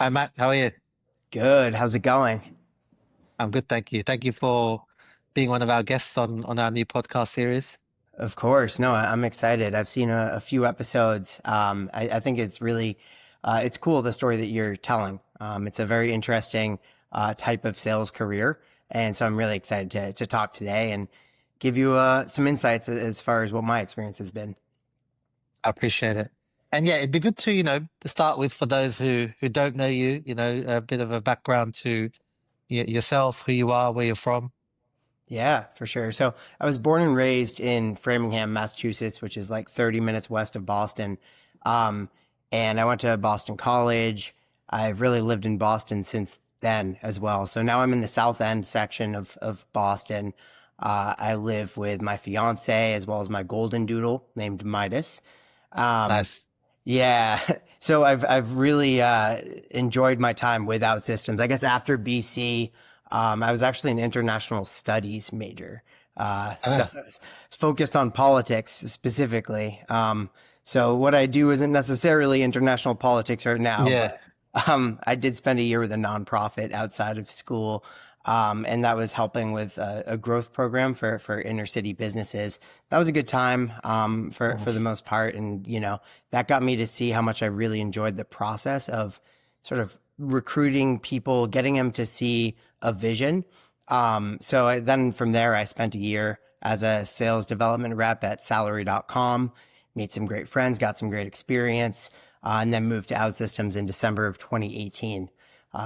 Hi, Matt. How are you? Good. How's it going? I'm good, thank you. Thank you for being one of our guests on our new podcast series. Of course. No, I'm excited. I've seen a few episodes. I think it's really, it's cool the story that you're telling. It's a very interesting type of sales career, and so I'm really excited to talk today and give you some insights as far as what my experience has been. I appreciate it. And yeah, it'd be good to, to start with for those who don't know you, a bit of a background to yourself, who you are, where you're from. Yeah, for sure. So I was born and raised in Framingham, Massachusetts, which is like 30 minutes west of Boston. Um, and I went to Boston College. I've really lived in Boston since then as well. So now I'm in the South End section of Boston. I live with my fiance as well as my golden doodle named Midas. Um, Nice. yeah, so I've really enjoyed my time with OutSystems. I guess after BC, I was actually an international studies major, so Ah, I was focused on politics specifically. So what I do isn't necessarily international politics right now, yeah. but I did spend a year with a nonprofit outside of school, and that was helping with a growth program for inner city businesses. That was a good time for the Nice. most part, and that got me to see how much I really enjoyed the process of sort of recruiting people, getting them to see a vision. Then from there, I spent a year as a sales development rep at salary.com, made some great friends, got some great experience, and then moved to OutSystems in December of 2018.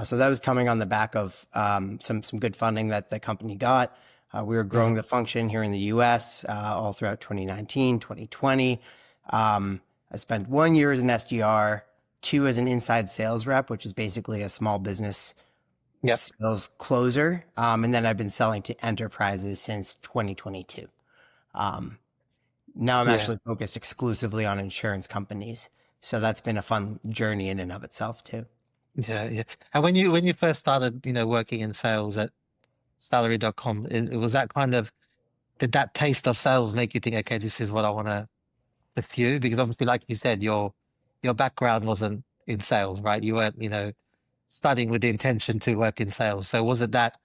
So that was coming on the back of some good funding that the company got. We were growing Mhm. the function here in the US all throughout 2019, 2020. I spent 1 year as an SDR, two as an inside sales rep, which is basically a small business Yep. sales closer. And then I've been selling to enterprises since 2022. Um, Now I'm Yeah. actually focused exclusively on insurance companies. So that's been a fun journey in and of itself too. Yeah. Yeah. And when you first started, working in sales at salary.com, it was that kind of did that taste of sales make you think, okay, this is what I want to pursue? Because obviously, like you said, your background wasn't in sales, right? You weren't, studying with the intention to work in sales. So was it that,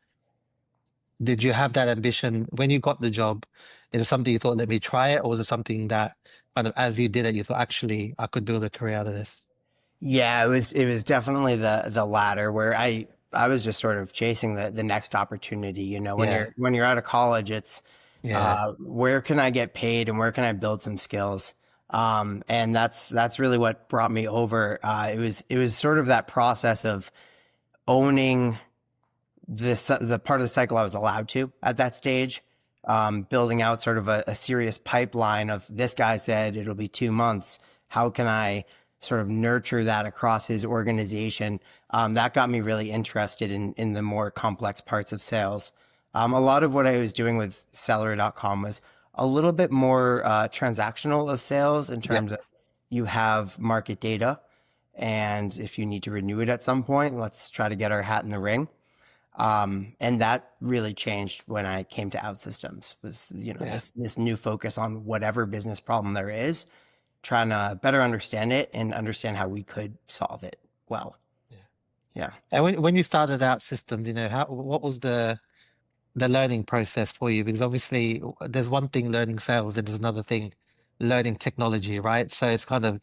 did you have that ambition when you got the job? Is it something you thought, let me try it? Or was it something that kind of as you did it, you thought, actually, I could build a career out of this? Yeah, it was definitely the latter where I was just sort of chasing the next opportunity. When Yeah. you're out of college, it's Yeah. where can I get paid and where can I build some skills? And that's really what brought me over. It was sort of that process of owning the part of the cycle I was allowed to at that stage, building out sort of a serious pipeline of this guy said it'll be 2 months. How can I sort of nurture that across his organization? That got me really interested in the more complex parts of sales. A lot of what I was doing with Salary.com was a little bit more transactional of sales in Yep. terms of you have market data, and if you need to renew it at some point, let's try to get our hat in the ring. And that really changed when I came to OutSystems was, Yeah. this new focus on whatever business problem there is, trying to better understand it and understand how we could solve it well. Yeah. Yeah. And when you started out systems, what was the learning process for you? Because obviously there's one thing learning sales and there's another thing learning technology, right? So it's kind of,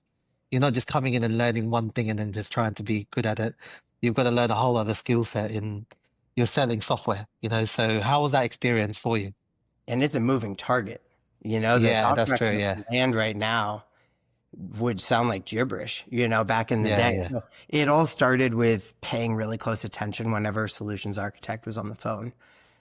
you're not just coming in and learning one thing and then just trying to be good at it. You've got to learn a whole other skill set in you're selling software. So how was that experience for you? And it's a moving target. The Yeah, talk that's tracks true. that Yeah. land right now would sound like gibberish, back in the Yeah. day. Yeah. So it all started with paying really close attention whenever a solutions architect was on the phone,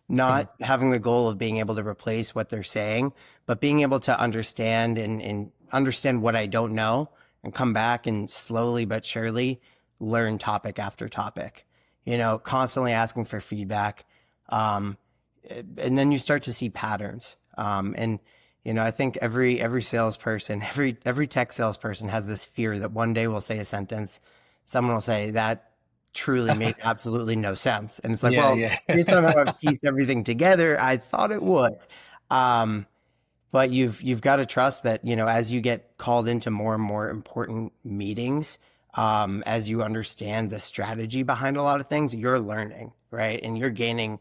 Mm. not having the goal of being able to replace what they're saying, but being able to understand and understand what I don't know and come back and slowly but surely learn topic after topic, constantly asking for feedback. Um, and then you start to see patterns. I think every salesperson, every tech salesperson has this fear that one day we'll say a sentence, someone will say that truly made absolutely no sense, and it's like, Yeah. well, Yeah. based on how I've pieced everything together, I thought it would. Um, but you've got to trust that, as you get called into more and more important meetings, as you understand the strategy behind a lot of things, you're learning, right? And you're gaining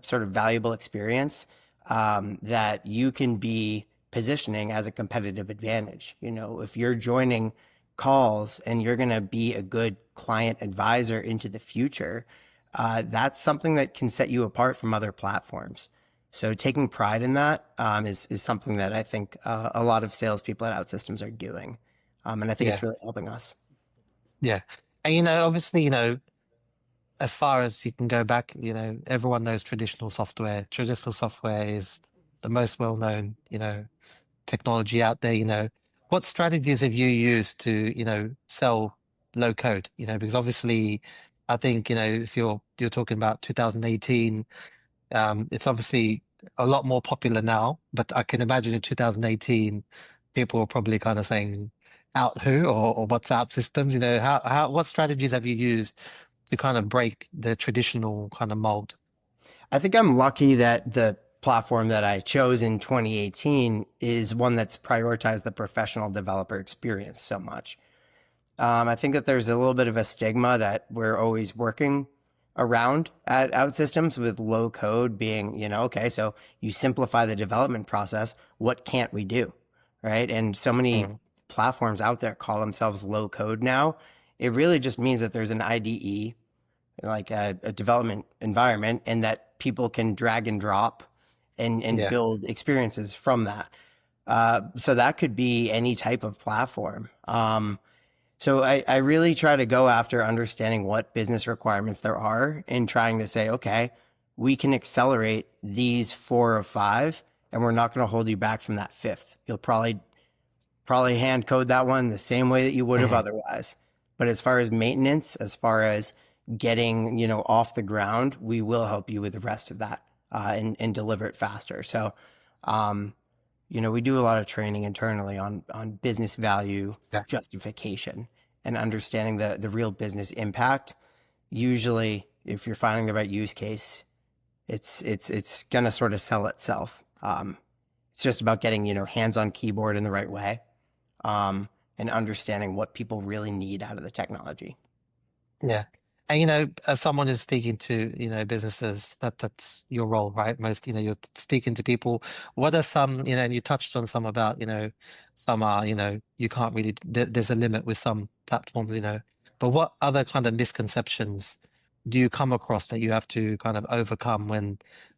sort of valuable experience that you can be positioning as a competitive advantage. You know, if you're joining calls and you're going to be a good client advisor into the future, that's something that can set you apart from other platforms. So taking pride in that is something that I think a lot of salespeople at OutSystems are doing. And I think it's Yeah, really helping us. yeah. And obviously, as far as you can go back, everyone knows traditional software. Traditional software is the most well-known, technology out there. What strategies have you used to, sell low code? Because obviously, I think, if you're talking about 2018, it's obviously a lot more popular now, but I can imagine in 2018, people were probably kind of saying out who or what's out systems, what strategies have you used to kind of break the traditional kind of mold? I think I'm lucky that the platform that I chose in 2018 is one that's prioritized the professional developer experience so much. I think that there's a little bit of a stigma that we're always working around at OutSystems with low code being, okay, so you simplify the development process. What can't we do? Right. And so many Mm, platforms out there call themselves low code now. It really just means that there's an IDE, like a development environment, and that people can drag and drop and yeah, build experiences from that. So that could be any type of platform. So I really try to go after understanding what business requirements there are and trying to say, okay, we can accelerate these 4 or 5, and we're not going to hold you back from that fifth. You'll probably hand code that one the same way that you would have mhm, otherwise. But as far as maintenance, as far as getting, off the ground, we will help you with the rest of that and deliver it faster. So, um, we do a lot of training internally on business value yeah, justification and understanding the real business impact. Usually, if you're finding the right use case, it's gonna sort of sell itself. It's just about getting hands on keyboard in the right way, and understanding what people really need out of the technology. yeah. And as someone who's speaking to, businesses, that's your role, right? Most, you're speaking to people. What are some, and you touched on some about, some are, you can't really, there's a limit with some platforms, but what other kind of misconceptions do you come across that you have to kind of overcome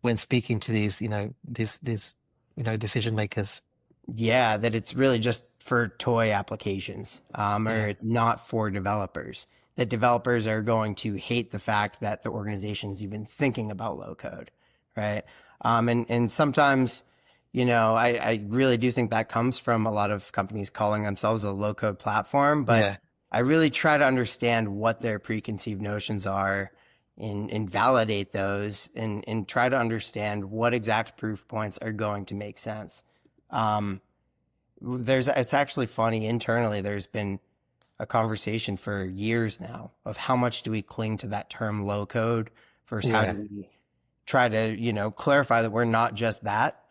when speaking to these, these, decision makers? Yeah, that it's really just for toy applications, or Yeah, it's not for developers. That developers are going to hate the fact that the organization is even thinking about low code, right? And sometimes, I really do think that comes from a lot of companies calling themselves a low code platform, but yeah, I really try to understand what their preconceived notions are and validate those and try to understand what exact proof points are going to make sense. Um, it's actually funny internally. There's been a conversation for years now of how much do we cling to that term low code versus how do yeah, we try to, clarify that we're not just that.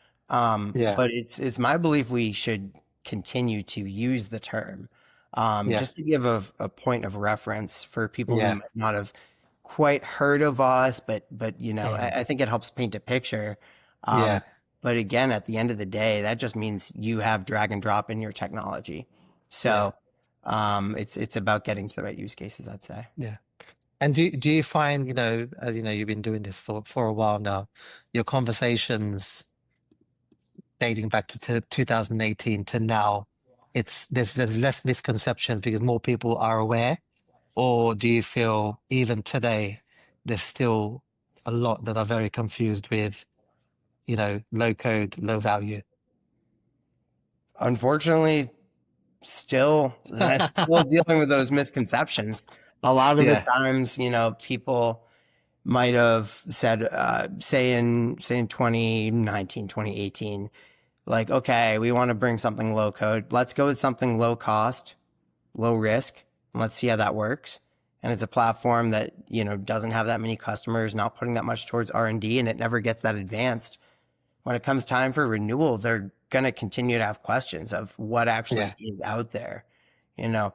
yeah, But it's my belief we should continue to use the term, yeah, just to give a point of reference for people who yeah, might not have quite heard of us, but mhm, I think it helps paint a picture. yeah, Um, but again, at the end of the day, that just means you have drag and drop in your technology. yeah, So it's about getting to the right use cases, I'd say. yeah. And do you find, as you've been doing this for a while now, your conversations dating back to 2018 to now, there's less misconceptions because more people are aware, or do you feel even today there's still a lot that are very confused with, low code, low value? Unfortunately, still that's still dealing with those misconceptions. A lot of the Yeah, times, people might have said, say in 2019, 2018, like, okay, we want to bring something low code. Let's go with something low cost, low risk, and let's see how that works. And it's a platform that, doesn't have that many customers, not putting that much towards R&D, and it never gets that advanced. When it comes time for renewal, they're going to continue to have questions of what yeah, actually is out there. You know,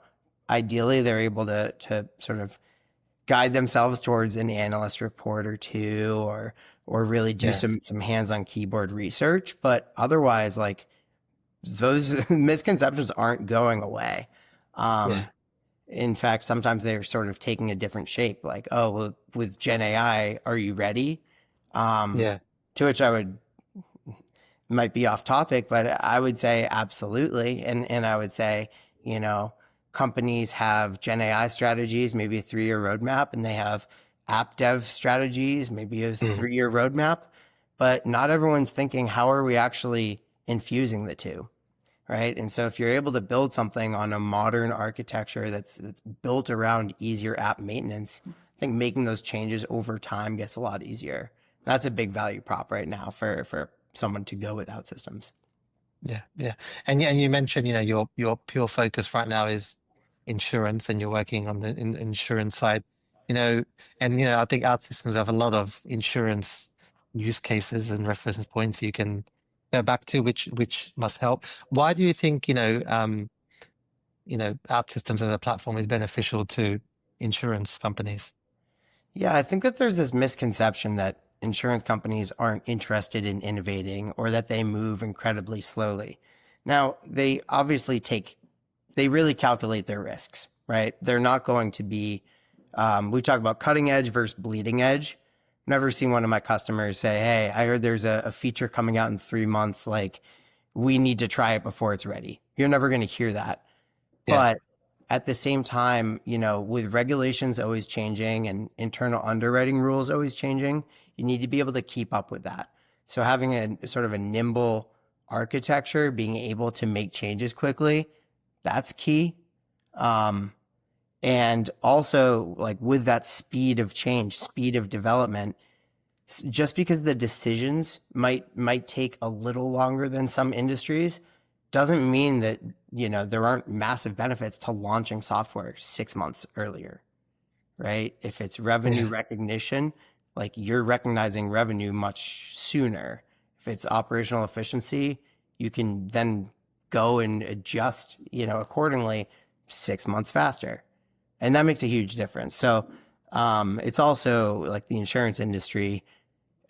ideally they're able to sort of guide themselves towards an analyst report or two, or really do Yeah. some hands-on keyboard research. But otherwise, like, those misconceptions aren't going away. Yeah. In fact, sometimes they're sort of taking a different shape. Like, oh, well, with Gen AI, are you ready? Um, Yeah. to which I would, might be off topic, but I would say absolutely. And I would say, you know, companies have Gen AI strategies, maybe a 3-year roadmap, and they have app dev strategies, maybe a Mm. 3-year roadmap. But not everyone's thinking, how are we actually infusing the two? Right. And so if you're able to build something on a modern architecture that's built around easier app maintenance, I think making those changes over time gets a lot easier. That's a big value prop right now for someone to go with OutSystems. Yeah, yeah, and you mentioned, your pure focus right now is insurance, and you're working on the insurance side, you know, and I think OutSystems have a lot of insurance use cases and reference points you can go back to, which must help. Why do you think, OutSystems as a platform is beneficial to insurance companies? Yeah, I think that there's this misconception that insurance companies aren't interested in innovating or that they move incredibly slowly. Now, they obviously they really calculate their risks, right? They're not going to be, we talk about cutting edge versus bleeding edge. Never seen one of my customers say, hey, I heard there's a feature coming out in 3 months. Like, we need to try it before it's ready. You're never going to hear that. Yeah, But at the same time, with regulations always changing and internal underwriting rules always changing, you need to be able to keep up with that. So having a sort of a nimble architecture, being able to make changes quickly, that's key. Um, and also, like, with that speed of change, speed of development, just because the decisions might take a little longer than some industries doesn't mean that there aren't massive benefits to launching software 6 months earlier, right? If it's revenue yeah, recognition, like, you're recognizing revenue much sooner. If it's operational efficiency, you can then go and adjust accordingly 6 months faster, and that makes a huge difference. So it's also like the insurance industry,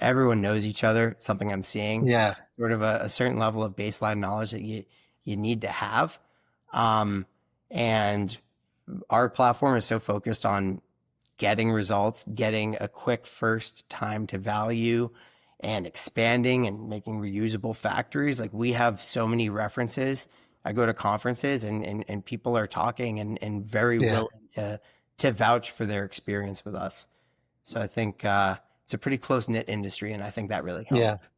everyone knows each other. It's something I'm seeing, yeah, sort of a certain level of baseline knowledge that you need to have. Um, and our platform is so focused on getting results, getting a quick first time to value, and expanding and making reusable factories. Like, we have so many references. I go to conferences, and people are talking and very yeah, willing to vouch for their experience with us. So I think it's a pretty close knit industry, and I think that really yeah. helps.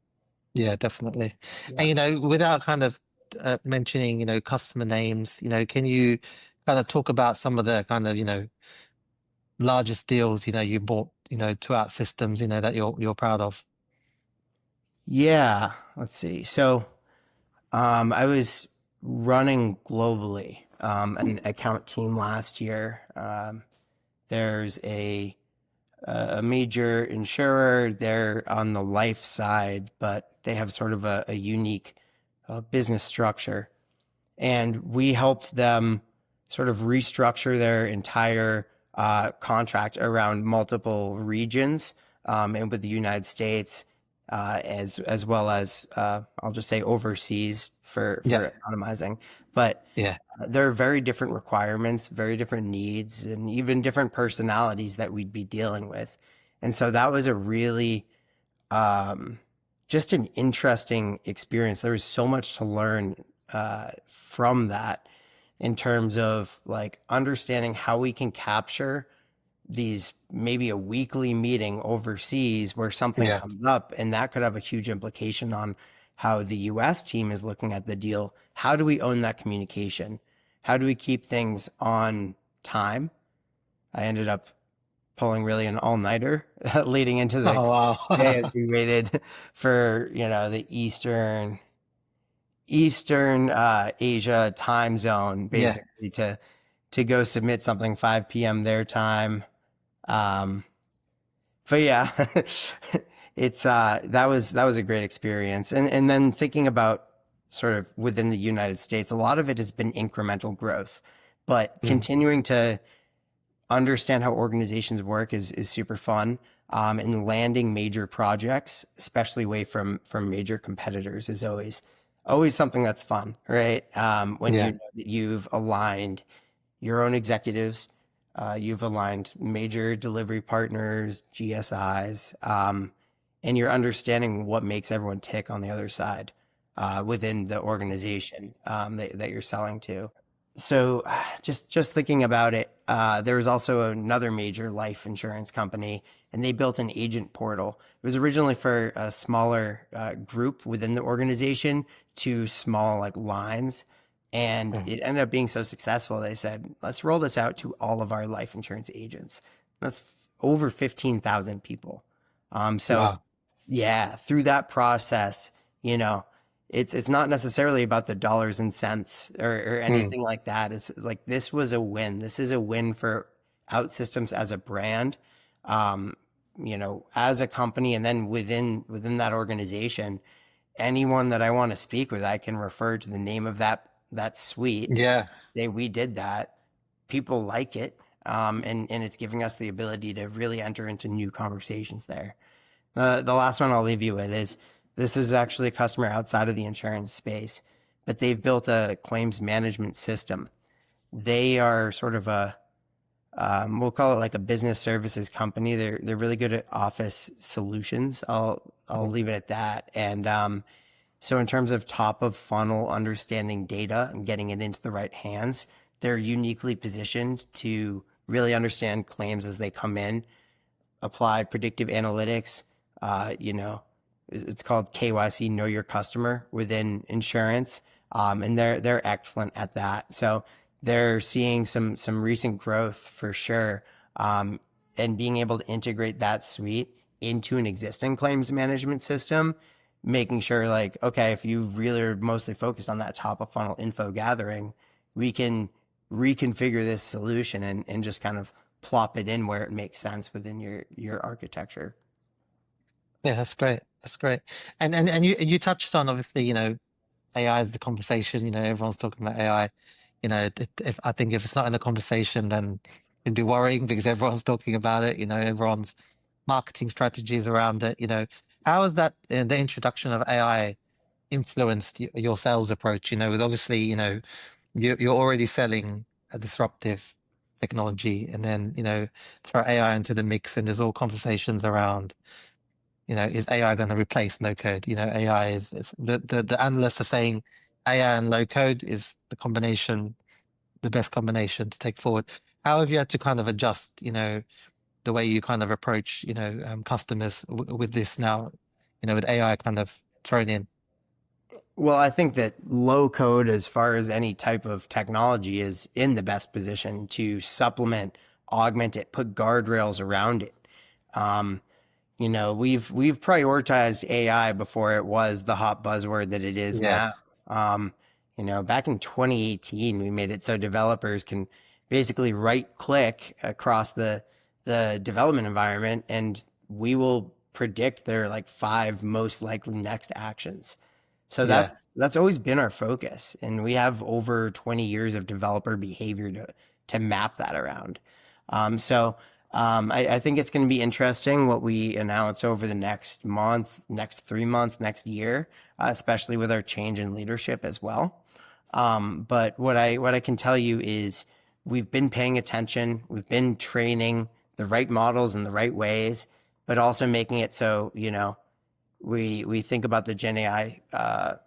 Yeah, definitely. Yeah. And without kind of mentioning, customer names, can you kind of talk about some of the kind of, largest deals, you bought, to OutSystems, that you're proud of? Yeah. Let's see. So I was running globally an account team last year. There's a major insurer. They're on the life side, but they have sort of a unique business structure. And we helped them sort of restructure their entire contract around multiple regions, and with the United States, as well as I'll just say overseas Yeah, for anonymizing. But yeah, there are very different requirements, very different needs, and even different personalities that we'd be dealing with. And so that was a really um, just an interesting experience. There was so much to learn from that, in terms of, like, understanding how we can capture these, maybe a weekly meeting overseas where something yeah, comes up, and that could have a huge implication on how the US team is looking at the deal. How do we own that communication? How do we keep things on time? I ended up pulling really an all-nighter leading into the Oh, day, as wow. we waited for the Eastern Asia time zone, Yeah, basically, to go submit something 5 p.m. their time. Um, but yeah, it's that was a great experience. And then thinking about sort of within the United States, a lot of it has been incremental growth, but Mm. continuing to understand how organizations work is super fun. And landing major projects, especially away from major competitors, is always something that's fun, right? When you Yeah. know that you've aligned your own executives, you've aligned major delivery partners, GSIs, and you're understanding what makes everyone tick on the other side within the organization that you're selling to. So just thinking about it, there was also another major life insurance company, and they built an agent portal. It was originally for a smaller group within the organization, to small like lines, and Mm. it ended up being so successful. They said, let's roll this out to all of our life insurance agents. That's over 15,000 people. So Wow. yeah, through that process, you know, it's not necessarily about the dollars and cents or Mm. anything like that. It's like this was a win. This is a win for OutSystems as a brand, um, as a company, and then within that organization, anyone that I want to speak with, I can refer to the name of that suite, Yeah. say we did that. People like it, and it's giving us the ability to really enter into new conversations there. The last one I'll leave you with is this is actually a customer outside of the insurance space, but they've built a claims management system. They are sort of we'll call it like a business services company. They're really good at office solutions. I'll Mm. leave it at that. And so in terms of top of funnel understanding data and getting it into the right hands, they're uniquely positioned to really understand claims as they come in, apply predictive analytics. It's called KYC, know your customer within insurance, and they're excellent at that. So they're seeing some recent growth for sure, and being able to integrate that suite into an existing claims management system, making sure like, okay, if you really are mostly focused on that top of funnel info gathering, we can reconfigure this solution and just kind of plop it in where it makes sense within your architecture. Yeah, that's great. That's great. And you touched on, obviously, AI is the conversation. Everyone's talking about AI. If I think if it's not in the conversation, then it'd be worrying because everyone's talking about it. Everyone's marketing strategies around it. How has that the introduction of AI influenced your sales approach? With obviously, you're already selling a disruptive technology, and then throw AI into the mix, and there's all conversations around is AI going to replace no code? AI is the analysts are saying AI and low code is the best combination to take forward. How have you had to kind of adjust, the way you kind of approach, customers with this now, with AI kind of thrown in? Well, I think that low code, as far as any type of technology, is in the best position to supplement, augment it, put guardrails around it. Um, we've prioritized AI before it was the hot buzzword that it is Yeah, now. Back in 2018, we made it so developers can basically right click across the development environment, and we will predict their like five most likely next actions. So yeah, that's always been our focus, and we have over 20 years of developer behavior to map that around. I think it's going to be interesting what we announce over the next month, next 3 months, next year, especially with our change in leadership as well. But what I can tell you is we've been paying attention, we've been training the right models in the right ways, but also making it so we think about the Gen AI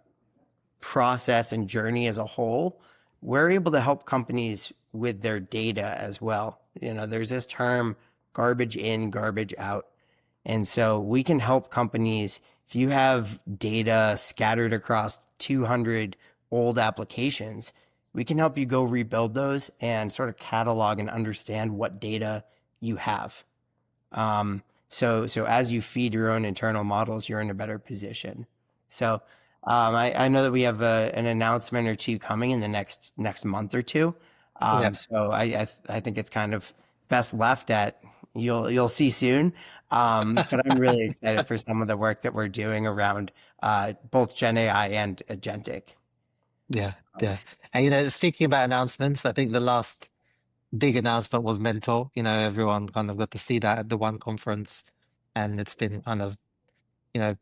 process and journey as a whole. We're able to help companies with their data as well. There's this term garbage in, garbage out. And so we can help companies if you have data scattered across 200 old applications, we can help you go rebuild those and sort of catalog and understand what data you have. So as you feed your own internal models, you're in a better position. So I know that we have an announcement or two coming in the next month or two. yeah. So I think it's kind of best left at you'll see soon. But I'm really excited for some of the work that we're doing around both Gen AI and agentic. Yeah, yeah. And speaking about announcements, I think the last big announcement was Mentor. Everyone kind of got to see that at the one conference, and it's been kind of,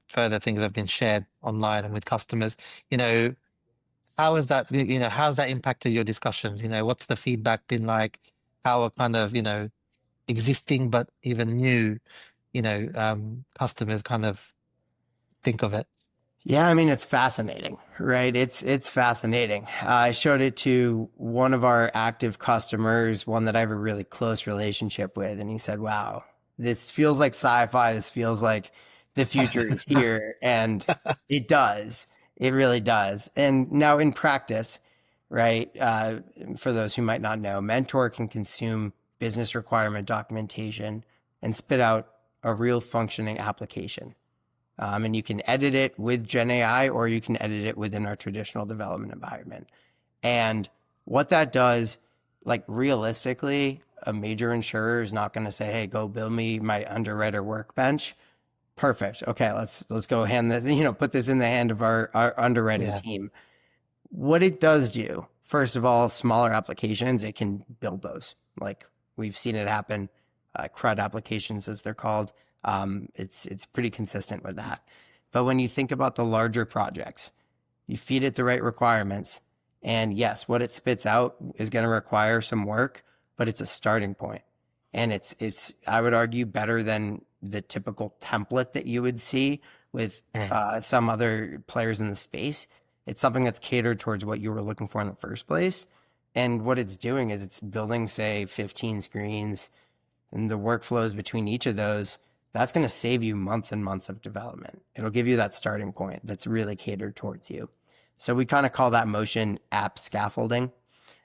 further things have been shared online and with customers. You know, how has that, how's that impacted your discussions? What's the feedback been like? How are kind of, existing but even new, customers kind of think of it? Yeah, I mean it's fascinating, right? It's fascinating. I showed it to one of our active customers, one that I have a really close relationship with, and he said, "Wow, this feels like sci-fi. This feels like the future is here." And it does. It really does. And now in practice, right? For those who might not know, Mentor can consume business requirement documentation and spit out a real functioning application. And you can edit it with GenAI or you can edit it within our traditional development environment. And what that does, like realistically, a major insurer is not going to say, "Hey, go build me my underwriter workbench." Perfect. Okay, let's go hand this, put this in the hand of our underwriting Yeah, team. What it does do, first of all, smaller applications, it can build those. Like we've seen it happen, CRUD applications as they're called. It's pretty consistent with that. But when you think about the larger projects, you feed it the right requirements, and yes, what it spits out is going to require some work, but it's a starting point, and it's I would argue better than the typical template that you would see with mm, some other players in the space. It's something that's catered towards what you were looking for in the first place. And what it's doing is it's building, say, 15 screens and the workflows between each of those. That's going to save you months and months of development. It'll give you that starting point that's really catered towards you. So we kind of call that motion app scaffolding.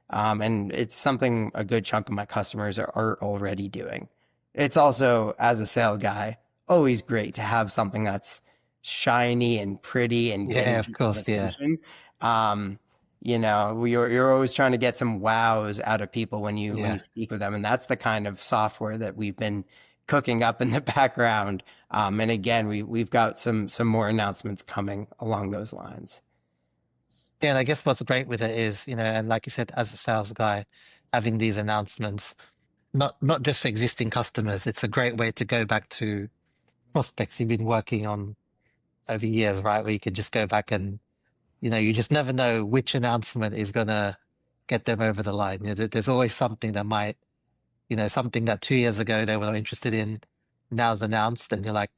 And it's something a good chunk of my customers are already doing. It's also, as a sales guy, always great to have something that's shiny and pretty and yeah, getting of people's course, yeah, attention. Um, you're always trying to get some wows out of people when you yeah. speak with them, and that's the kind of software that we've been cooking up in the background. And again, we've got some more announcements coming along those lines. Yeah, and I guess what's great with it is, and like you said, as a sales guy, having these announcements, not just for existing customers, it's a great way to go back to prospects you've been working on over years, right? Where you can just go back and, you just never know which announcement is gonna get them over the line. There's always something that might, something that 2 years ago they were not interested in, now's announced, and you're like,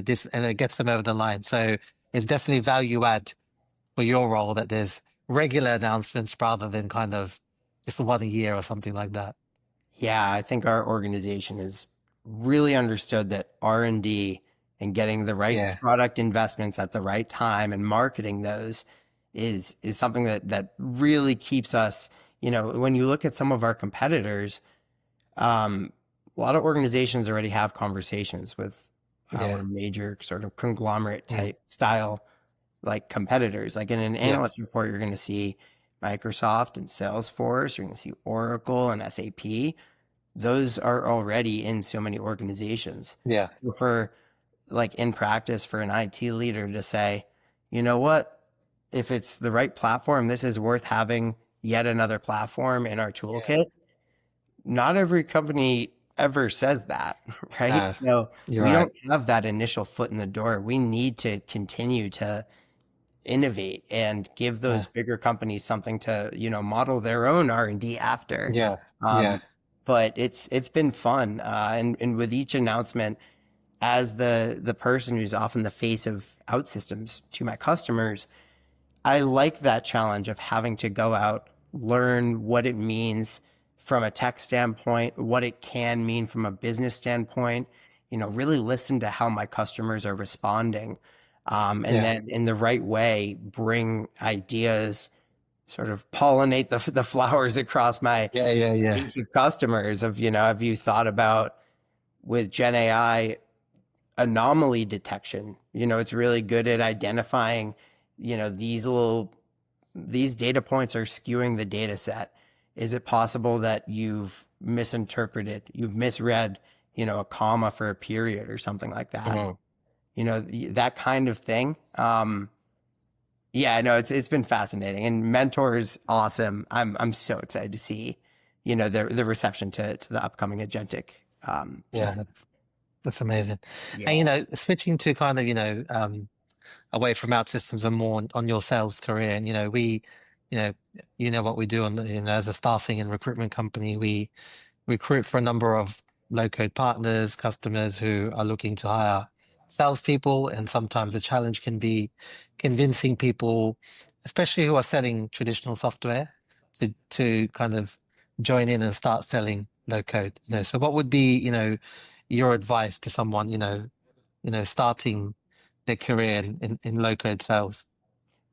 this, and it gets them over the line. So it's definitely value add for your role that there's regular announcements rather than kind of just one a year or something like that. Yeah, I think our organization has really understood that R&D and getting the right Yeah, product investments at the right time and marketing those is something that really keeps us, when you look at some of our competitors, um, a lot of organizations already have conversations with yeah, our major sort of conglomerate mm, type style like competitors. Like in an yeah, analyst report, you're going to see Microsoft and Salesforce, you're going to see Oracle and SAP. Those are already in so many organizations. yeah, For like in practice for an IT leader to say, "You know what, if it's the right platform, this is worth having yet another platform in our yeah. toolkit." Not every company ever says that, right? No, So you're we right. don't have that initial foot in the door. We need to continue to innovate and give those Yeah, bigger companies something to, model their own R&D after. yeah, yeah, Um, but it's been fun. And with each announcement, as the person who's often the face of OutSystems to my customers, I like that challenge of having to go out, learn what it means from a tech standpoint, what it can mean from a business standpoint, really listen to how my customers are responding. And yeah, then in the right way, bring ideas, sort of pollinate the flowers across my yeah, yeah, yeah, base of customers of, have you thought about with Gen AI anomaly detection? It's really good at identifying, these data points are skewing the data set. Is it possible that you've misinterpreted, you've misread, a comma for a period or something like that? mm, That kind of thing. Yeah, no, it's been fascinating, and Mentor's awesome. I'm so excited to see, the reception to the upcoming agentic Yeah, pieces. that's amazing. And Yeah. switching to kind of away from OutSystems and more on your sales career. And you know, what we do on as a staffing and recruitment company. We recruit for a number of low-code partners, customers who are looking to hire salespeople, and sometimes the challenge can be convincing people, especially who are selling traditional software, to kind of join in and start selling low code. So what would be, your advice to someone, starting their career in low code sales?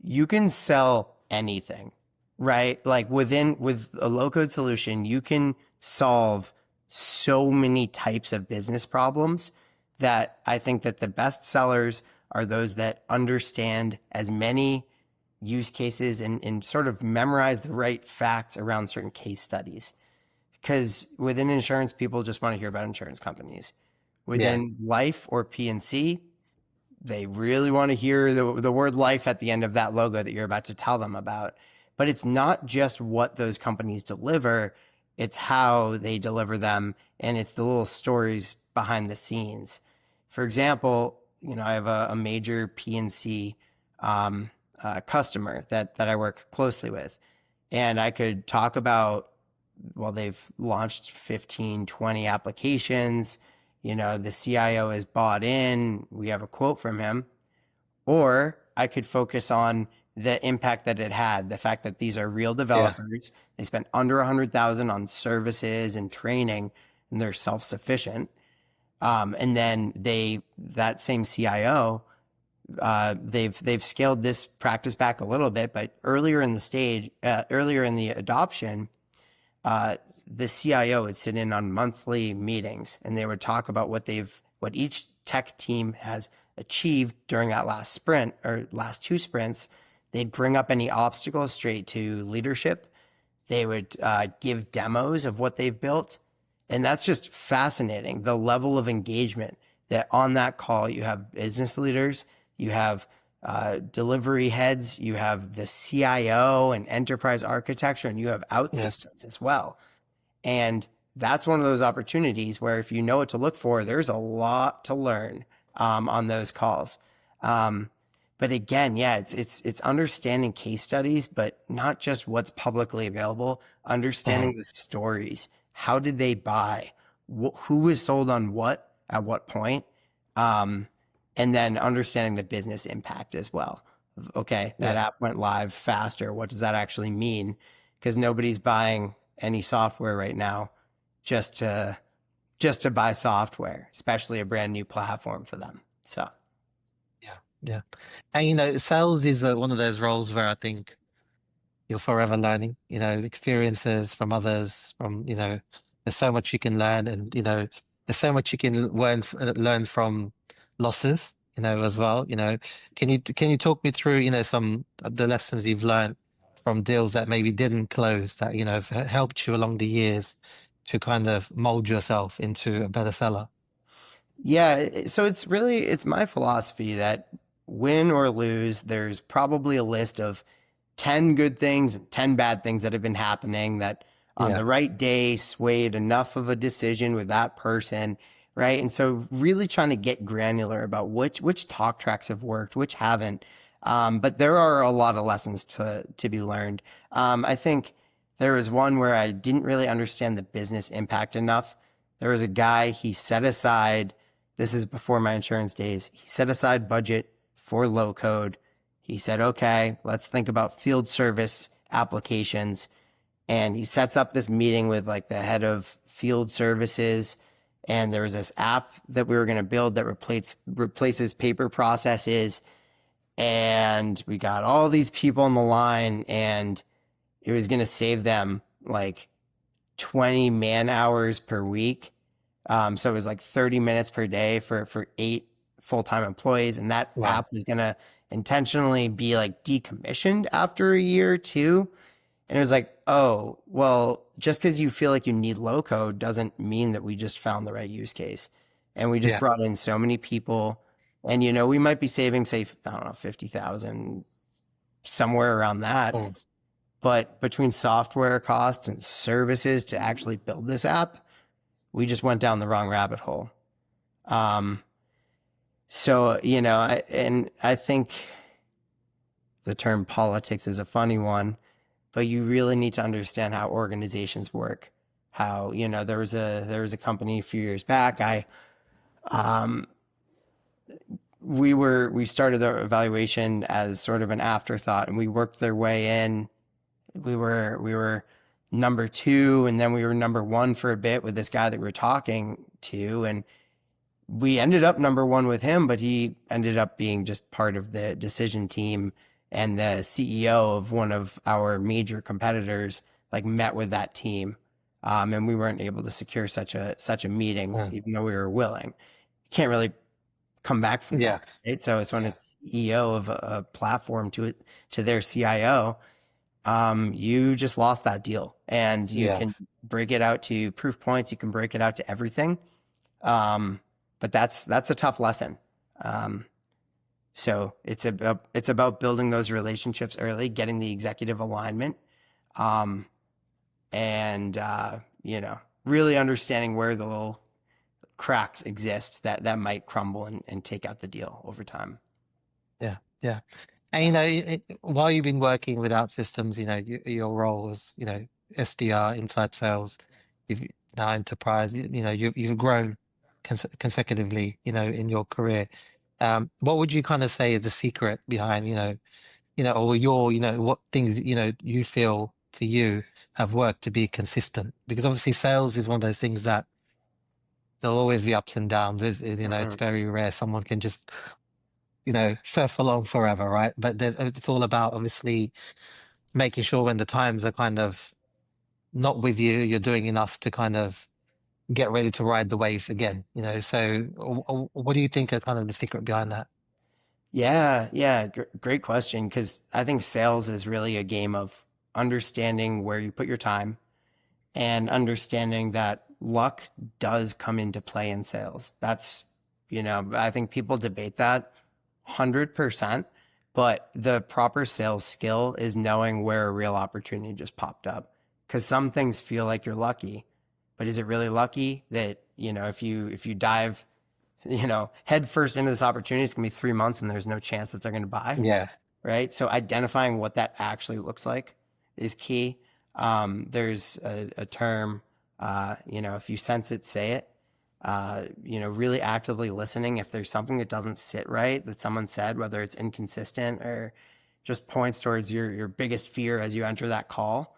You can sell anything, right? Like with a low code solution, you can solve so many types of business problems that I think that the best sellers are those that understand as many use cases and sort of memorize the right facts around certain case studies. Because within insurance, people just want to hear about insurance companies. Yeah, Within life or P&C, they really want to hear the word life at the end of that logo that you're about to tell them about. But it's not just what those companies deliver, it's how they deliver them, and it's the little stories behind the scenes. For example, I have a major PNC customer that I work closely with, and I could talk about, well, they've launched 15, 20 applications. The CIO has bought in. We have a quote from him. Or I could focus on the impact that it had, the fact that these are real yeah, developers. They spent under 100,000 on services and training, and they're self-sufficient. And then that same CIO, they've scaled this practice back a little bit, but earlier in the adoption, the CIO would sit in on monthly meetings, and they would talk about what each tech team has achieved during that last sprint or last two sprints. They'd bring up any obstacles straight to leadership. They would give demos of what they've built. And that's just fascinating. The level of engagement that on that call, you have business leaders, you have delivery heads, you have the CIO and enterprise architecture, and you have yeah, OutSystems as well. And that's one of those opportunities where if you know what to look for, there's a lot to learn on those calls. Um, but again, yeah, it's understanding case studies, but not just what's publicly available, mhm, understanding the stories. How did they buy? Who was sold on what at what point? Um, and then understanding the business impact as well. Okay, that yeah. app went live faster. What does that actually mean? Because nobody's buying any software right now just to buy software, especially a brand new platform for them. So Yeah, yeah. And sales is one of those roles where I think you're forever learning, experiences from others, from, there's so much you can learn, and, there's so much you can learn from losses, as well. Can you talk me through, some of the lessons you've learned from deals that maybe didn't close that, have helped you along the years to kind of mold yourself into a better seller? yeah, so it's my philosophy that win or lose, there's probably a list of 10 good things and 10 bad things that have been happening that on Yeah, the right day swayed enough of a decision with that person, right? And so really trying to get granular about which talk tracks have worked, which haven't. But there are a lot of lessons to be learned. I think there was one where I didn't really understand the business impact enough. There was a guy, he set aside, this is before my insurance days, he set aside budget for low code. He said, okay, let's think about field service applications. And he sets up this meeting with like the head of field services. And there was this app that we were going to build that replaces paper processes. And we got all these people on the line, and it was going to save them like 20 man hours per week. So it was like 30 minutes per day for 8 full-time employees. And that wow. app was going to intentionally be like decommissioned after a year or two. And it was like, oh, well, just because you feel like you need low code doesn't mean that we just found the right use case. And we just Yeah, brought in so many people. And, we might be saving, say, I don't know, 50,000, somewhere around that. Mm. But between software costs and services to actually build this app, we just went down the wrong rabbit hole. Um, so, I think the term politics is a funny one, but you really need to understand how organizations work. How, there was a company a few years back. Um, we started the evaluation as sort of an afterthought, and we worked their way in. We were number two, and then we were number one for a bit with this guy that we were talking to, and we ended up number one with him, but he ended up being just part of the decision team, and the CEO of one of our major competitors like met with that team. And we weren't able to secure such a meeting, Mm. even though we were willing. Can't really come back from Yeah, that, right? So it's when it's CEO of a platform to their CIO, you just lost that deal, and you yeah, can break it out to proof points. You can break it out to everything. Um, but that's a tough lesson. Um, so it's about building those relationships early, getting the executive alignment, um, and really understanding where the little cracks exist that might crumble and take out the deal over time. yeah, yeah. And you know, while you've been working with OutSystems, your role was, SDR, inside sales, you've now enterprise. You've grown consecutively, in your career. What would you kind of say is the secret behind, or what things you feel for you have worked to be consistent? Because obviously, sales is one of those things that there'll always be ups and downs. It's Mhm. very rare someone can just surf along forever, right? But it's all about obviously making sure when the times are kind of not with you, you're doing enough to kind of get ready to ride the wave again, So what do you think are kind of the secret behind that? Yeah, yeah, great question. Because I think sales is really a game of understanding where you put your time and understanding that luck does come into play in sales. I think people debate that 100%, but the proper sales skill is knowing where a real opportunity just popped up. Because some things feel like you're lucky, but is it really lucky that, if you dive, head first into this opportunity, it's gonna be 3 months and there's no chance that they're gonna buy, Yeah, right? So identifying what that actually looks like is key. There's a term, if you sense it, say it. Really actively listening if there's something that doesn't sit right that someone said, whether it's inconsistent or just points towards your biggest fear as you enter that call,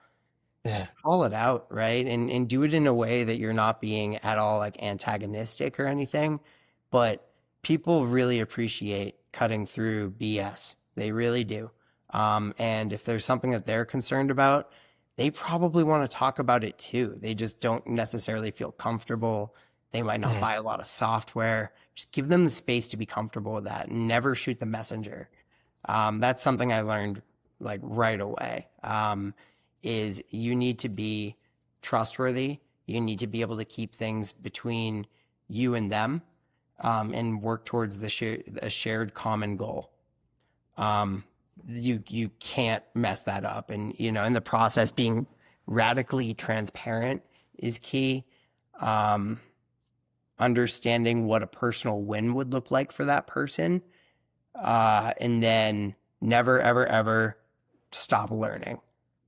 yeah, just call it out, right? And do it in a way that you're not being at all like antagonistic or anything. But people really appreciate cutting through BS. They really do. And if there's something that they're concerned about, they probably want to talk about it too. They just don't necessarily feel comfortable. They might not mm, buy a lot of software. Just give them the space to be comfortable with that and never shoot the messenger. That's something I learned like right away. Is you need to be trustworthy. You need to be able to keep things between you and them, and work towards a shared common goal. Um, you can't mess that up, and in the process, being radically transparent is key. Um, Understanding what a personal win would look like for that person, and then never, ever, ever stop learning.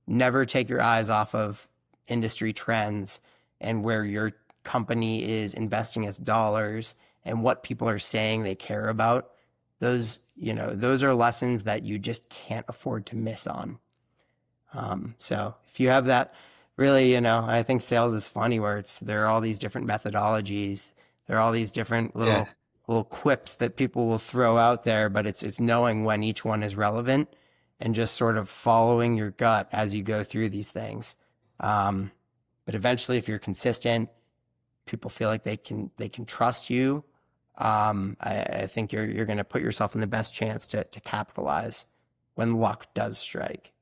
Never take your eyes off of industry trends and where your company is investing its dollars and what people are saying they care about. Those are lessons that you just can't afford to miss on. So if you have that, really, I think sales is funny where there are all these different methodologies. There are all these different yeah, little quips that people will throw out there, but it's knowing when each one is relevant and just sort of following your gut as you go through these things. Um, but eventually, if you're consistent, people feel like they can trust you. I think you're going to put yourself in the best chance to capitalize when luck does strike.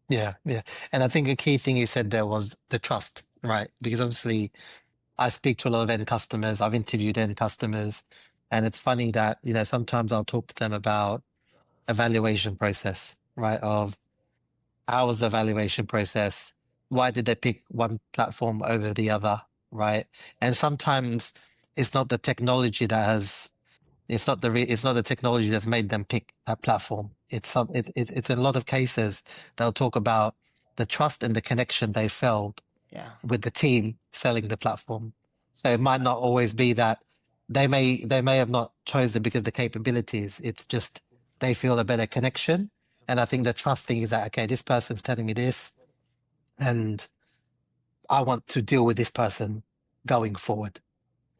yeah, yeah. And I think a key thing you said there was the trust, right? Because obviously I speak to a lot of end customers. I've interviewed end customers, and it's funny that, sometimes I'll talk to them about evaluation process. right? Of how was the evaluation process? Why did they pick one platform over the other, right? And sometimes it's not the technology that has, it's not the technology that's made them pick that platform. It's in a lot of cases they'll talk about the trust and the connection they felt Yeah. with the team selling the platform. So it might not always be that they may have not chosen because of the capabilities. It's just they feel a better connection. And I think the trust thing is that, okay, this person's telling me this, and I want to deal with this person going forward.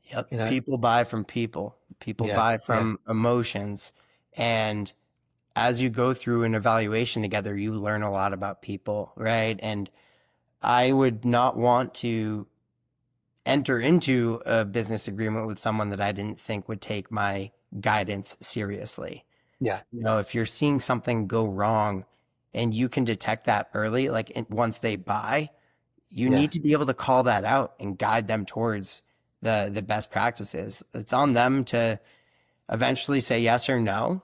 Yep. You know? People buy from people. People Yeah, buy yeah, from emotions. And as you go through an evaluation together, you learn a lot about people, right? And I would not want to enter into a business agreement with someone that I didn't think would take my guidance seriously. yeah, You know, if you're seeing something go wrong and you can detect that early, like once they buy, you yeah, need to be able to call that out and guide them towards the best practices. It's on them to eventually say yes or no.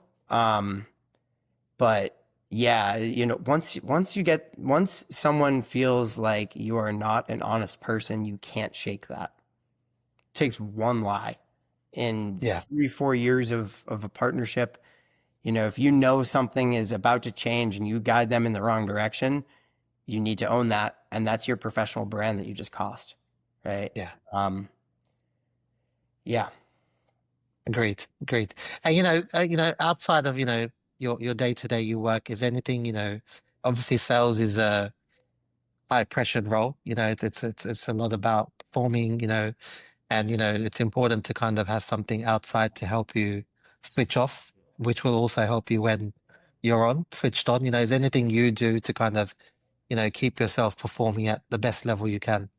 But yeah, you know, once someone feels like you are not an honest person, you can't shake that. It takes one lie in yeah, 3 4 years of a partnership. You know, if you know something is about to change and you guide them in the wrong direction, you need to own that, and that's your professional brand that you just cost, right? yeah. Um, yeah, Agreed, agreed. And outside of your day to day, your work is anything. Obviously, sales is a high pressure role. It's a lot about performing. And it's important to kind of have something outside to help you switch off, which will also help you when you're on switched on. Is there anything you do to kind of keep yourself performing at the best level you can?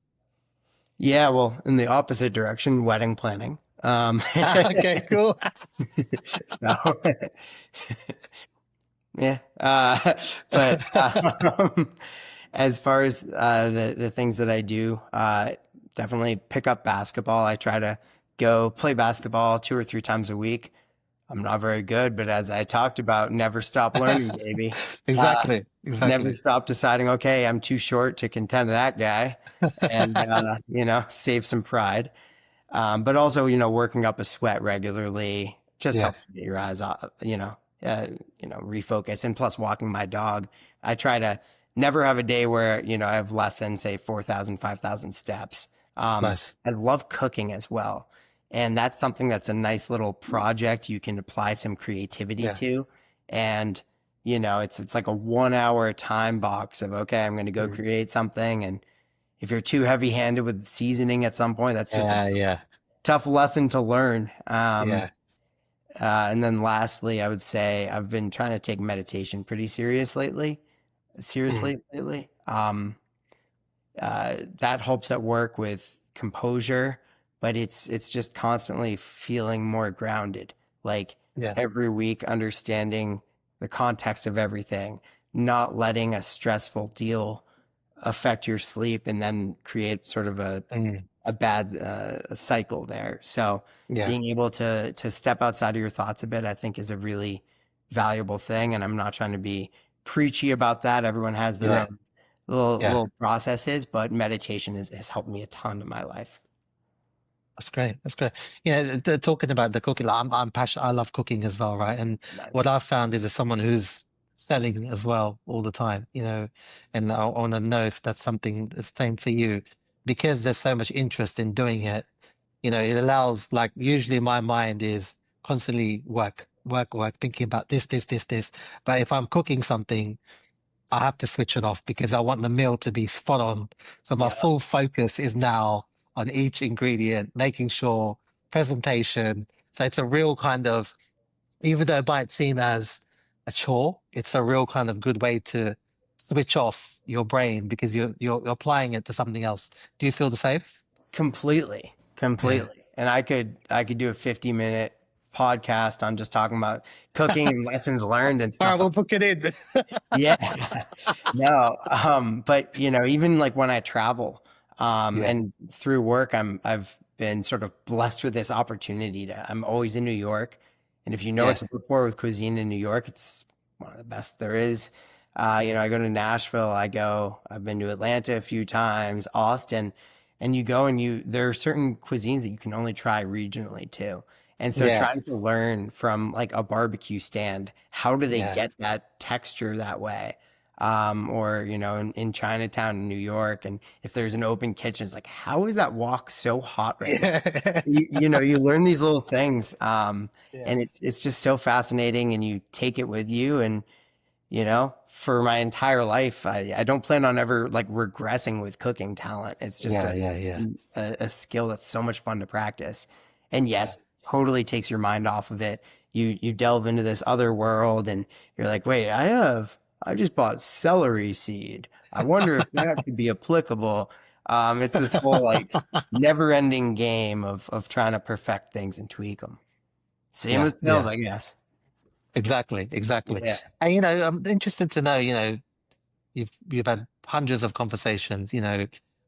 yeah. Well, in the opposite direction, wedding planning. Okay, cool. So yeah, but as far as the things that I do, definitely pick up basketball. I try to go play basketball 2 or 3 times a week. I'm not very good, but as I talked about, never stop learning, baby. Uh, Exactly, Never exactly. stop deciding, okay, I'm too short to contend with that guy, and save some pride. But also, working up a sweat regularly just Yeah, helps get your eyes off, refocus. And plus, walking my dog, I try to never have a day where I have less than say 4,000, 5,000 steps. nice. I love cooking as well, and that's something that's a nice little project you can apply some creativity Yeah. to, and it's like a 1 hour time box of okay, I'm going to go Mm. create something, and if you're too heavy handed with seasoning at some point, that's just a Yeah, yeah, tough lesson to learn. yeah. And then lastly, I would say I've been trying to take meditation pretty Mm. seriously lately. That helps at work with composure, but it's just constantly feeling more grounded. Like Yeah. every week, understanding the context of everything, not letting a stressful deal affect your sleep and then create sort of Mm. a bad cycle there. So Yeah. being able to step outside of your thoughts a bit, I think, is a really valuable thing. And I'm not trying to be preachy about that. Everyone has their Yeah. own little Yeah. little processes, but meditation has helped me a ton in my life. That's great. That's great. Talking about the cooking, like, I'm passionate. I love cooking as well, right? And what Nice. I've found is as someone who's selling as well all the time, and I want to know if that's something the same for you, because there's so much interest in doing it. It allows, like, usually my mind is constantly work, work, work, thinking about this, this, this, this. But if I'm cooking something, I have to switch it off because I want the meal to be spot on. So my Yeah, full focus is now on each ingredient, making sure presentation. So it's a real kind of, even though it might seem as a chore, it's a real kind of good way to switch off your brain because you're applying it to something else. Do you feel the same? completely, Yeah. completely. And I could do a 50-minute podcast on just talking about cooking and lessons learned and All right, stuff like we'll book it in. yeah. No, but even like when I travel, Yeah, and through work, I've been sort of blessed with this opportunity I'm always in New York. And if you know what yeah, to look for with cuisine in New York, it's one of the best there is. I go to Nashville, I've been to Atlanta a few times, Austin, and you go and there are certain cuisines that you can only try regionally too. And so Yeah, trying to learn from like a barbecue stand, how do they yeah, get that texture that way? Or, in Chinatown in New York, and if there's an open kitchen, it's like, how is that wok so hot right now? yeah, You learn these little things, yeah, and it's just so fascinating, and you take it with you. And for my entire life, I don't plan on ever like regressing with cooking talent. It's just yeah, yeah, yeah, a skill that's so much fun to practice. And yeah. yes, totally takes your mind off of it. You delve into this other world, and you're like, wait, I just bought celery seed. I wonder if that could be applicable. It's this whole like never-ending game of trying to perfect things and tweak them. Same Yeah, with sales, yeah, I guess. exactly, exactly. Yeah. And I'm interested to know, you've had hundreds of conversations,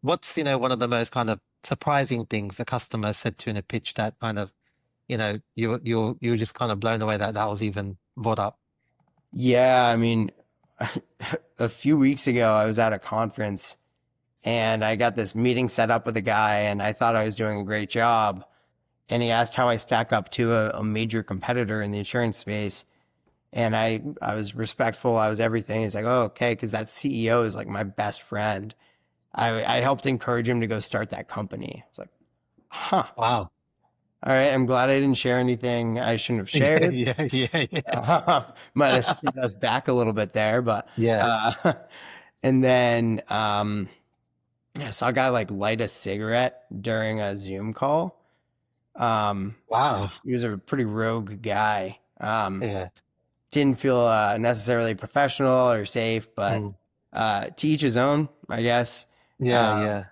what's, one of the most kind of surprising things a customer said to you in a pitch that kind of, you're just kind of blown away that that was even brought up. Yeah, I mean, a few weeks ago, I was at a conference and I got this meeting set up with a guy, and I thought I was doing a great job. And he asked how I stack up to a major competitor in the insurance space. And I was respectful. I was everything. He's like, oh, okay, because that CEO is like my best friend. I helped encourage him to go start that company. It's like, huh. Wow. All right. I'm glad I didn't share anything I shouldn't have Yeah, shared. yeah, yeah, yeah. Might have set us back a little bit there, but Yeah. and then I saw a guy like light a cigarette during a Zoom call. Wow. He was a pretty rogue guy. Yeah. Didn't feel necessarily professional or safe, but Mm. to each his own, I guess. Yeah, Uh, yeah.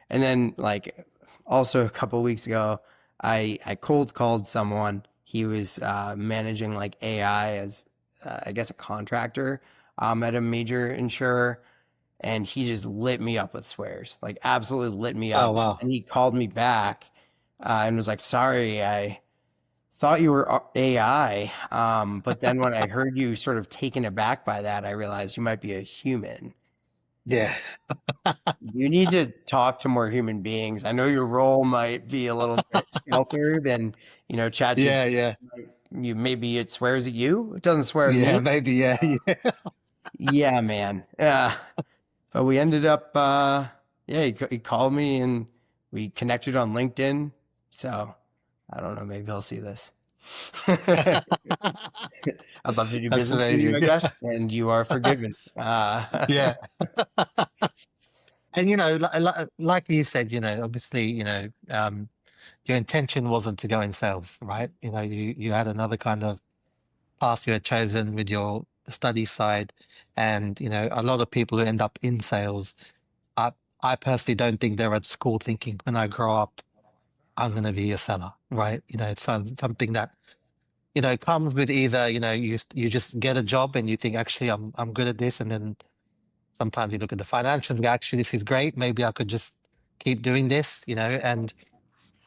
and then like also a couple of weeks ago, I cold called someone. He was managing like AI as I guess a contractor at a major insurer, and he just lit me up with swears, like absolutely lit me Oh, up. wow. And he called me back and was like, "Sorry, I thought you were AI, but then when I heard you sort of taken aback by that, I realized you might be a human. Yeah. You need to talk to more human beings. I know your role might be a little bit sheltered, and ChatGPT, Yeah, yeah. maybe it swears at you. It doesn't swear at Yeah, me. maybe, yeah, yeah. Yeah, man. But we ended up, yeah, he called me and we connected on LinkedIn. So I don't know, maybe he'll see this. I'd love to do That's business with you, amazing. I guess, and you are forgiven. Yeah. And like you said, obviously, your intention wasn't to go in sales, right? You had another kind of path you had chosen with your study side, and a lot of people who end up in sales, I I personally don't think they're at school thinking when I grow up I'm going to be a seller, right? It's something that comes with either you just get a job and you think actually I'm good at this, and then sometimes you look at the financials and go, actually this is great, maybe I could just keep doing this, and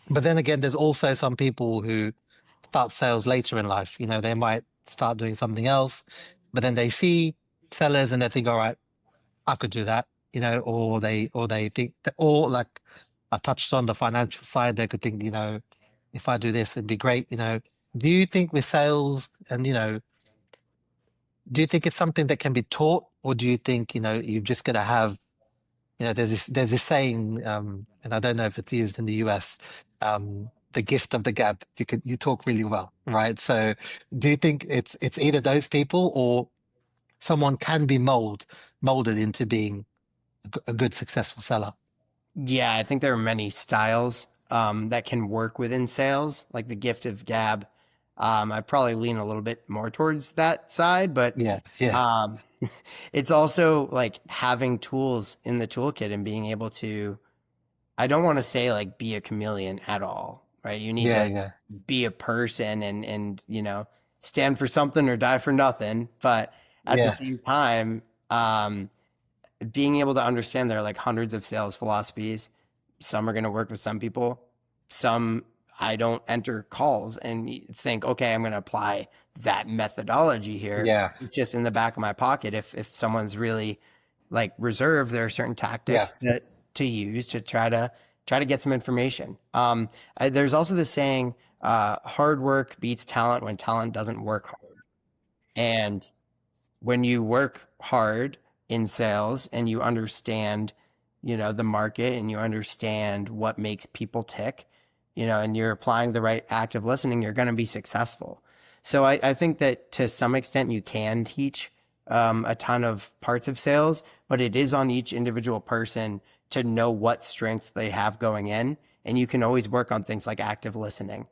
but then again there's also some people who start sales later in life. They might start doing something else, but then they see sellers and they think, all right, I could do that, or they think that, or like I touched on the financial side, they could think, if I do this it'd be great. Do you think with sales, and do you think it's something that can be taught, or do you think you're just going to have, there's this saying, and I don't know if it's used in the US, the gift of the gab. You talk really well, right? So do you think it's either those people, or someone can be molded into being a good successful seller? Yeah, I think there are many styles that can work within sales, like the gift of gab. I probably lean a little bit more towards that side, but Yeah, yeah, um, it's also like having tools in the toolkit and being able to, I don't want to say like be a chameleon at all, right? You need yeah, to yeah, be a person and stand for something or die for nothing. But at the yeah, same time, being able to understand there are like hundreds of sales philosophies. Some are going to work with some people. Some I don't enter calls and think, okay, I'm going to apply that methodology here. Yeah. It's just in the back of my pocket. If someone's really like reserved, there are certain Yeah. tactics to use to try to get some information. There's also the saying, hard work beats talent when talent doesn't work hard. And when you work hard in sales and you understand, the market and you understand what makes people tick, and you're applying the right active listening, you're going to be successful. So I think that to some extent you can teach a ton of parts of sales, but it is on each individual person to know what strengths they have going in. And you can always work on things like active listening,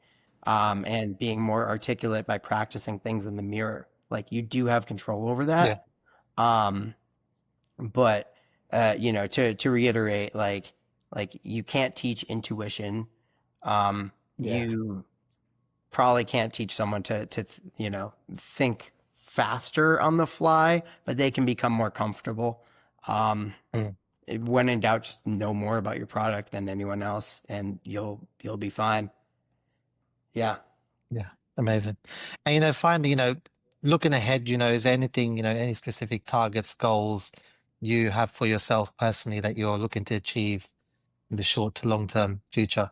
and being more articulate by practicing things in the mirror. Like you do have control over Yeah. that. Um, but to reiterate, like you can't teach intuition. Yeah. You probably can't teach someone to think faster on the fly, but they can become more comfortable. Um, Mm. when in doubt, just know more about your product than anyone else, and you'll be fine. Yeah. Yeah. Amazing. And finally, looking ahead, is there anything, any specific targets, goals you have for yourself personally that you're looking to achieve in the short to long term future?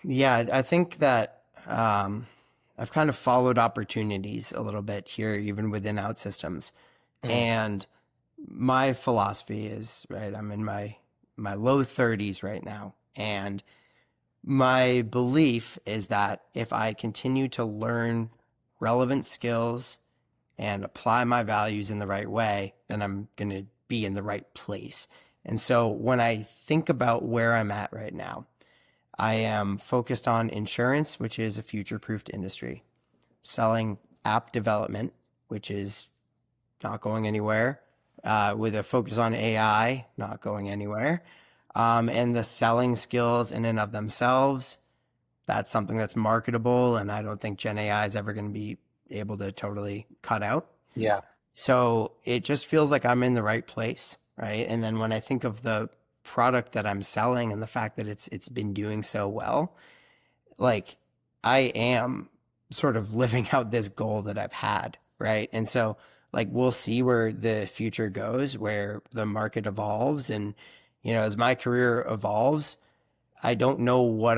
Yeah, I think that I've kind of followed opportunities a little bit here, even within OutSystems. Mm. And my philosophy is, right, I'm in my low 30s right now, and my belief is that if I continue to learn relevant skills and apply my values in the right way, then I'm going to be in the right place. And so when I think about where I'm at right now, I am focused on insurance, which is a future-proofed industry, selling app development, which is not going anywhere, with a focus on AI, not going anywhere. And the selling skills in and of themselves, that's something that's marketable, and I don't think Gen AI is ever going to be able to totally cut out. Yeah. So it just feels like I'm in the right place, right? And then when I think of the product that I'm selling and the fact that it's been doing so well, like I am sort of living out this goal that I've had, right? And so like we'll see where the future goes, where the market evolves, and as my career evolves, I don't know what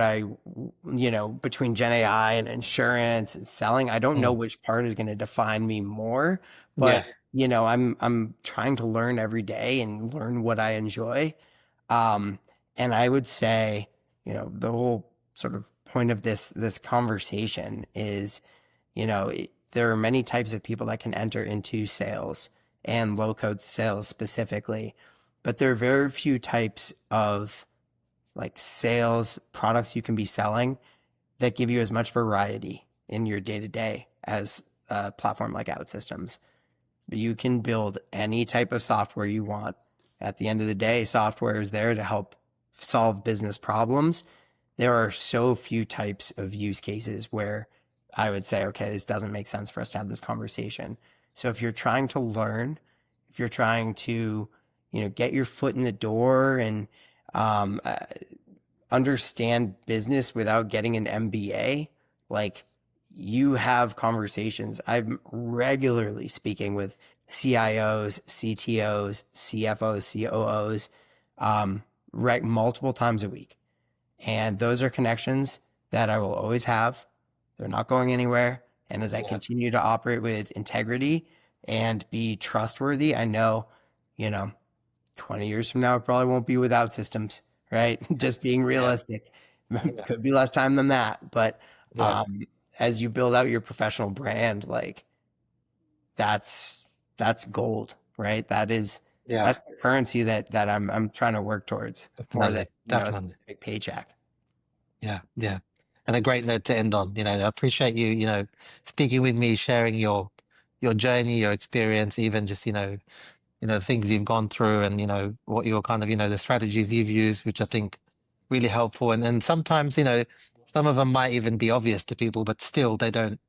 between Gen AI and insurance and selling, I don't know Mm. which part is going to define me more, Yeah. but I'm trying to learn every day and learn what I enjoy. Um, and I would say, the whole sort of point of this conversation is, there are many types of people that can enter into sales and low code sales specifically, but there are very few types of like sales products you can be selling that give you as much variety in your day to day as a platform like OutSystems. You can build any type of software you want. At the end of the day, software is there to help solve business problems. There are so few types of use cases where I would say, okay, this doesn't make sense for us to have this conversation. So if you're trying to learn, if you're trying to, get your foot in the door and um, uh, understand business without getting an MBA, like you have conversations. I'm regularly speaking with CIOs, CTOs, CFOs, COOs, right, multiple times a week. And those are connections that I will always have. They're not going anywhere. And as I Yeah. continue to operate with integrity and be trustworthy, I know, you know, 20 years from now, it probably won't be without systems, right? Just being Yeah. realistic. Yeah. Could be less time than that. But Yeah. um, as you build out your professional brand, like that's that's gold, right? Yeah. That's the currency that I'm trying to work towards more than, Definitely. a Definitely. specific paycheck. Yeah. Yeah. And a great note to end on. I appreciate you, speaking with me, sharing your journey, your experience, even just, things you've gone through and, what your kind of, the strategies you've used, which I think really helpful. And sometimes, some of them might even be obvious to people, but still they don't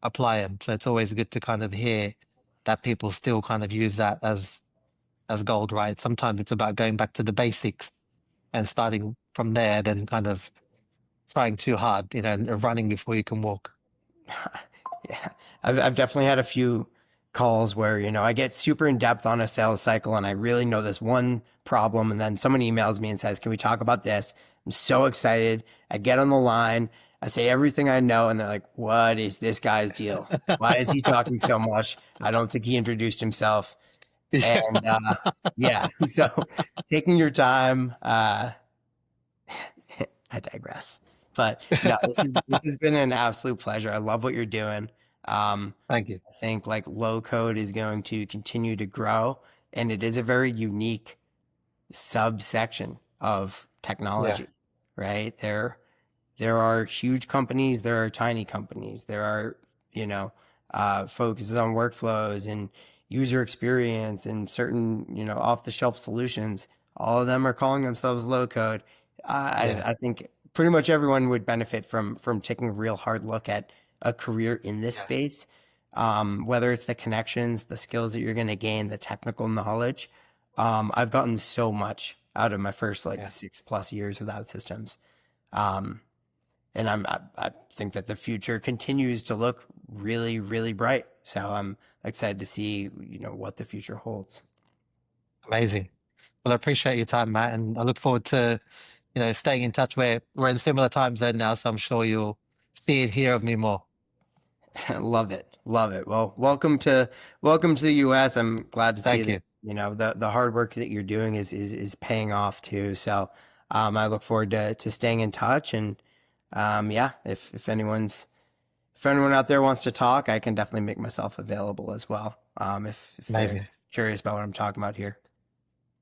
apply them. So it's always good to kind of hear that people still kind of use that as gold, right? Sometimes it's about going back to the basics and starting from there, then kind of trying too hard, and running before you can walk. Yeah, I've definitely had a few calls where, I get super in depth on a sales cycle and I really know this one problem. And then someone emails me and says, can we talk about this? I'm so excited. I get on the line. I say everything I know. And they're like, what is this guy's deal? Why is he talking so much? I don't think he introduced himself. Yeah. And yeah, so taking your time, I digress. But no, this has been an absolute pleasure. I love what you're doing. Thank you. I think like low code is going to continue to grow, and it is a very unique subsection of Yeah. technology, right? There are huge companies, there are tiny companies, there are, focuses on workflows and user experience and certain, off the shelf solutions. All of them are calling themselves low code. Yeah. I think pretty much everyone would benefit from taking a real hard look at a career in this Yeah. space. Whether it's the connections, the skills that you're going to gain, the technical knowledge. I've gotten so much out of my first like Yeah. 6+ years with OutSystems. Um, and I think that the future continues to look really, really bright. So I'm excited to see, what the future holds. Amazing. Well, I appreciate your time, Matt, and I look forward to, staying in touch. We're in similar time zone now, so I'm sure you'll see and hear of me more. Love it. Love it. Well, welcome to the US. I'm glad to see Thank that, you. the hard work that you're doing is paying off too. So I look forward to staying in touch and yeah, if anyone out there wants to talk, I can definitely make myself available as well. If they're Amazing. curious about what I'm talking about here.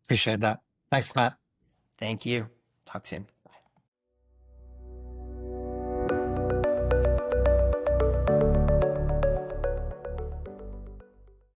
Appreciate that. Thanks, Matt. Thank you. Talk soon.